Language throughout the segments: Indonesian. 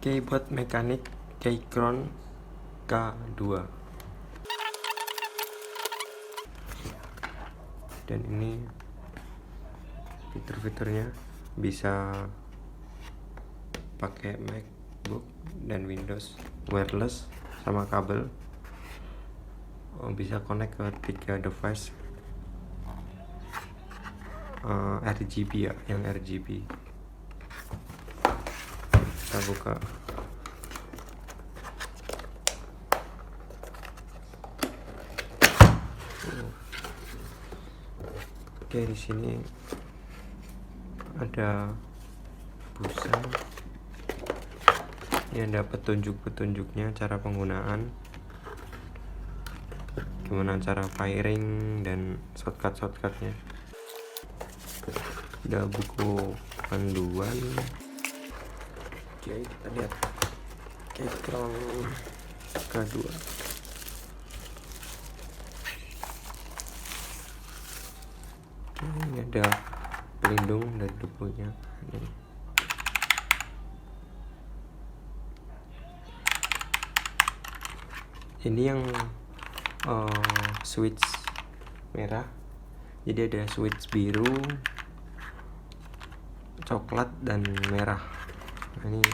Keyboard mekanik Keychron K2. Dan ini fitur-fiturnya, bisa pakai MacBook dan Windows wireless sama kabel. Bisa connect ke 3 device RGB ya, yang RGB. Kita buka. Oke, di sini ada busa. Ini ada petunjuk-petunjuknya, cara penggunaan, gimana cara firing dan shortcut-shortcutnya. Ada buku panduan. Oke, kita lihat Keychron K2. Ini ada pelindung dari debunya. Ini yang switch merah. Jadi ada switch biru, coklat, dan merah. Nah, ini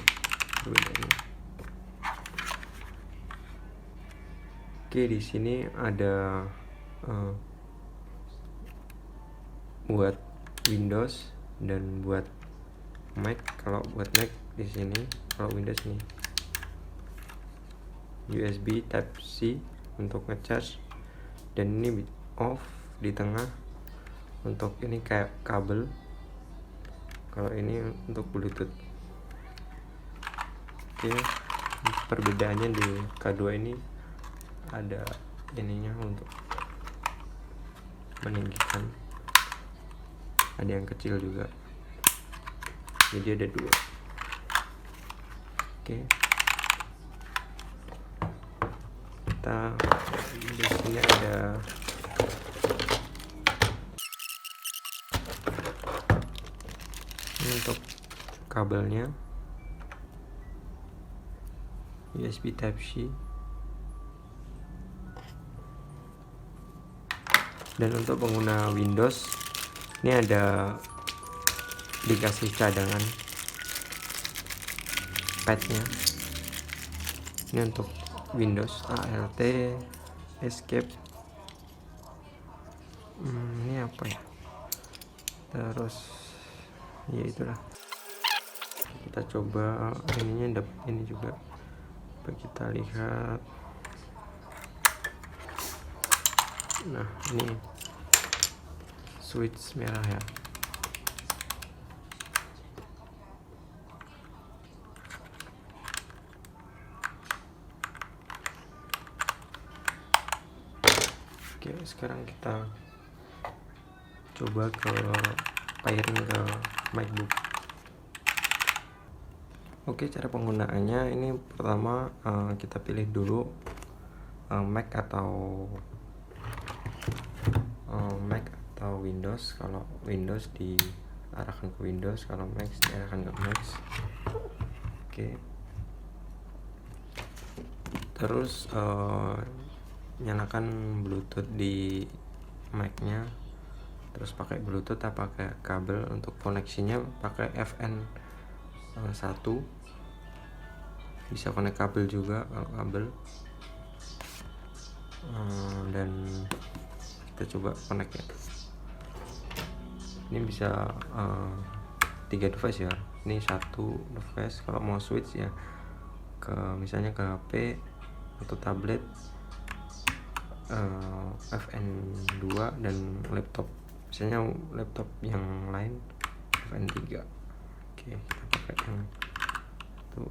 bedanya. Oke, di sini ada buat Windows dan buat Mac. Kalau buat Mac di sini, kalau Windows nih USB Type C untuk ngecharge, dan ini off di tengah untuk ini kayak kabel. Kalau ini untuk Bluetooth. Oke, perbedaannya di K2 ini ada ininya untuk meninggikan, ada yang kecil juga, jadi ada 2. Oke, kita di sini ada ini untuk kabelnya, USB Type C. Dan untuk pengguna Windows, ini ada dikasih cadangan padnya. Ini untuk Windows ALT, Escape. Ini apa ya? Terus ya itulah. Kita coba ininya, ini juga. Coba kita lihat. Nah, ini switch merah ya. Oke, sekarang kita coba ke firing ke MacBook. Oke, cara penggunaannya ini pertama kita pilih dulu Mac atau Windows. Kalau Windows diarahkan ke Windows, kalau Mac diarahkan ke Mac. Oke, terus nyalakan Bluetooth di Mac-nya, terus pakai Bluetooth atau pakai kabel. Untuk koneksinya pakai FN1, bisa connect kabel juga kalau kabel. Dan kita coba connect ya. Ini bisa 3 device ya. Ini 1 device. Kalau mau switch ya ke misalnya ke HP atau tablet, FN2, dan laptop. Misalnya laptop yang lain FN3. Oke, kita pakai yang itu.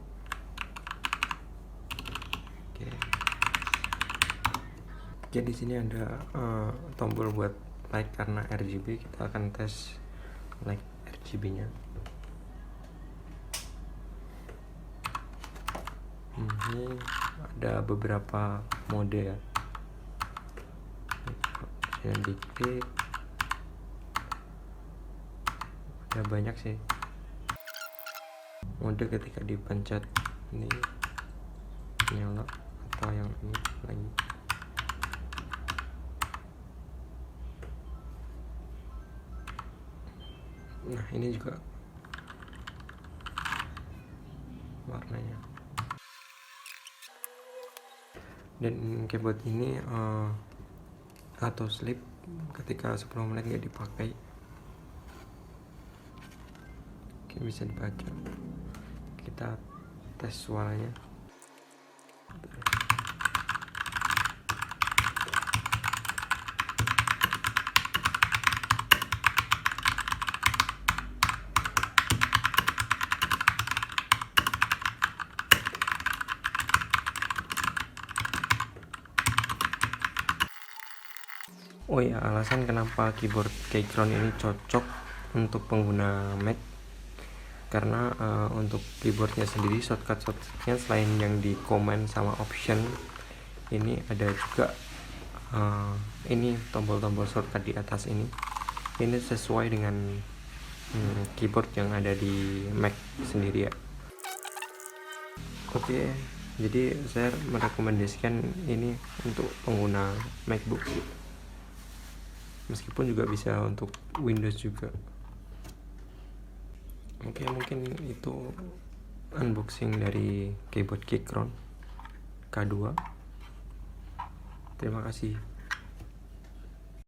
Oke, di sini ada tombol buat light karena RGB. Kita akan tes light RGB-nya. Ini ada beberapa mode ya. Yang diklik ada banyak sih mode ketika dipencet ini nyala atau yang ini lagi. Nah ini juga warnanya. Dan keyboard ini auto sleep ketika 10 menit nggak dipakai. Oke, bisa dibaca. Kita tes suaranya. Oh ya, alasan kenapa keyboard Keychron ini cocok untuk pengguna Mac, karena untuk keyboardnya sendiri shortcut-shortcutnya selain yang di command sama option, ini ada juga ini tombol-tombol shortcut di atas ini sesuai dengan keyboard yang ada di Mac sendiri ya. Oke, jadi saya merekomendasikan ini untuk pengguna MacBook, meskipun juga bisa untuk Windows juga. Oke, mungkin itu unboxing dari keyboard Keychron K2. Terima kasih.